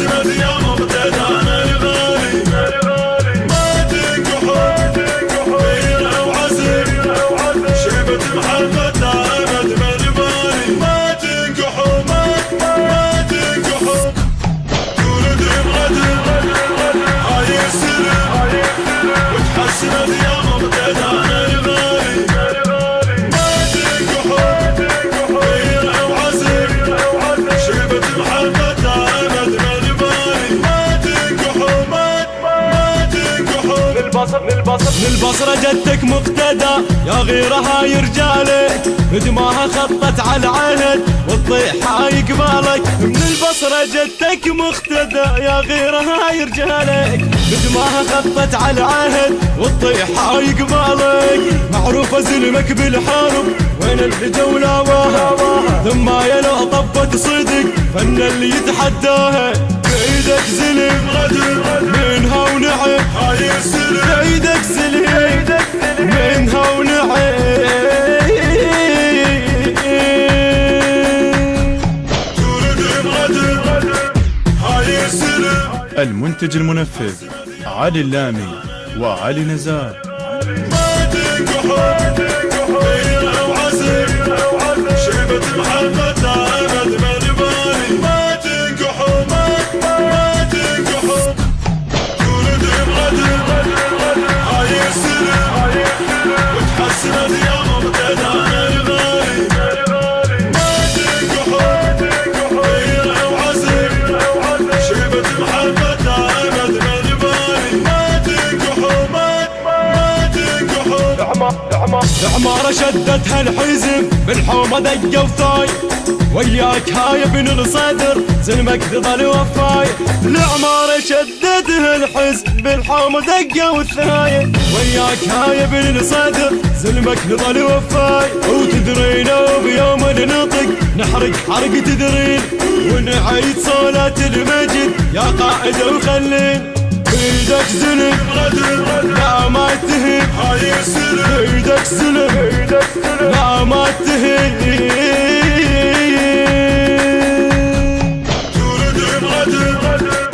وتحسنت يا مقتدانا الغالي ما تنكحوا غيرة وعزم شيبة محبة دامت بالبالي ما تنكحوا ما تنكحوا تولد بغدر هاي السر وتحسنت يا مقتدانا الغالي ما تنكحوا غيرة وعزم شيبة محبة دامت بالبالي ما تنكحوا ما تنكحوا من البصرة جدك مقتدى يا غيرة هاي رجالك بدماها خطت على العهد والطيح هاي قبالك من البصرة جدك مقتدى يا غيرة هاي رجالك بدماها خطت على العهد والطيح هاي قبالك معروفة زلمك بالحرب وين الجولة واها ثم يا لو طبت صدق فن اللي يتحداها بايدك زلم منها ونعم هاي السلم بايدك زلم منها ونعم تولد بغدر هاي السلم. المنتج المنفذ علي اللامي وعلي نزار. ما تنكحوا غيرة وعزم شيبة محبة دامت بالبالي ما تنكحوا ما تنكحوا تولد بغدر هاي السلم وتحسنت يا مقتدانا الغالي ما تنكحوا غيرة وعزم شيبة محبة دامت بالبالي ما تنكحوا ما تنكحوا العمارة شدتها الحزم بالحومة دقة وثاي وياك هاي ابن الصدر زلمك تظل وفاي العمارة شدتها الحزم بالحومة دقة وثاي وياك هاي ابن الصدر زلمك تظل وفاي وتدرين بيوم ننطق نحرق حرق تدرين ونعيد صلاة المجد يا قائد وخلين بيدك زلم لا ما تهين هاي السلم بيدك زلم لا ما تهين تولد بغدر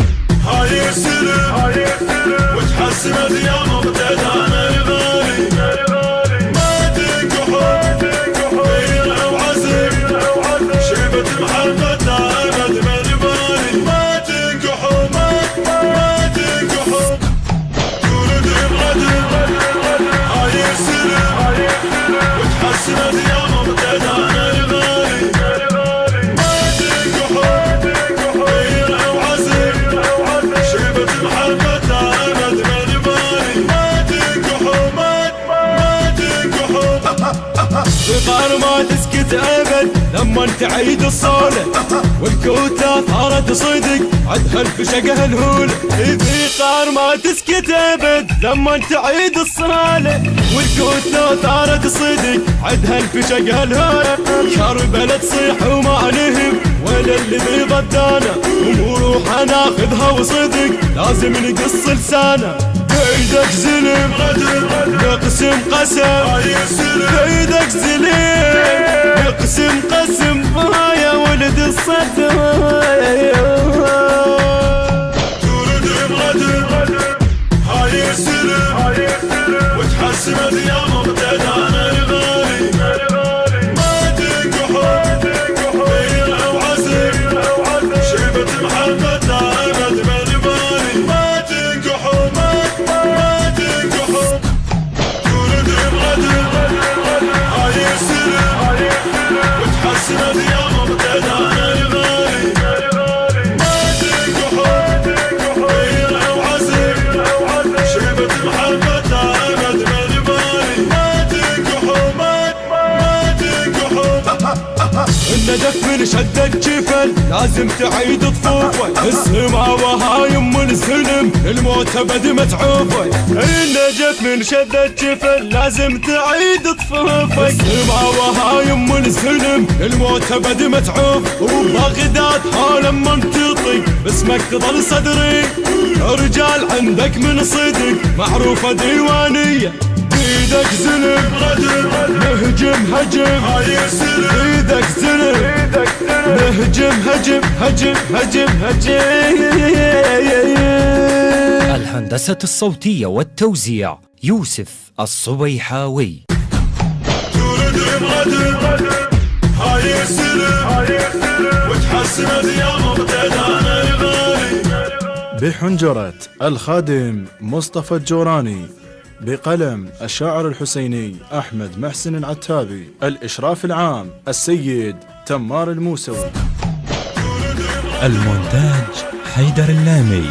هاي السلم وتحسنت يا مقتدانا الغالي ما تنكحوا غيرة وعزم شيبة محبة دامت بالبالي ما تنكحوا ما تنكحوا تولد بغدر هاي السلم وتحسنت يا مقتدانا الغالي ما تنكحوا غيرة وعزم شيبة محبة دامت بالبالي ما تنكحوا ما تنكحوا صغار ما تسكت ابد لما تعيد الصولة والكوتة ثارت صدق عدها الفشقة الهولة ثقار ما تسكت ابد لما تعيد الصولة والكوتة ثارت صدق عدها الفشقة الهولة كربلة تصيح وما نهم ولا اللي ضدانا وروح ناخذها وصدق لازم نقص لسانه بيدك زلم نقسم قسم بيدك زلم نقسم قسم يا ولد الصدر تولد بغدر هاي السلم وتحسنت يا مقتدانا الغالي ما تنكحوا غيرة وعزم شيبة محبة دامت بالبالي ما تنكحوا ما تنكحوا تولد بغدر هاي السلم وتحسنت يا مقتدانا الغالي ما تنكحوا غيرة وعزم شيبة محبة دامت بالبالي ما تنكحوا ما تنكحوا النجف من شدة جفل لازم تعيد طفوفه السماوة هاي ام السلم الموت ابد متعوفه النجف من شدة جفل لازم تعيد طفوفه السماوة هاي ام السلم الموت ابد متعوف وبغداد حال من تطق باسمك تظل صدري رجال عندك من صدق معروفة ديوانية بيدك زلم نهجم هجم هاي السلم ايدك زلم نهجم هجم هجم هجم هجم. الهندسة الصوتية والتوزيع يوسف الصبيحاوي. تولد مقدم هاي السلم وتحسن يا مبتدانا الغالي. بحنجرة الخادم مصطفى الجوراني، بقلم الشاعر الحسيني أحمد محسن العتابي، الإشراف العام السيد تمار الموسوي. المونتاج حيدر اللامي.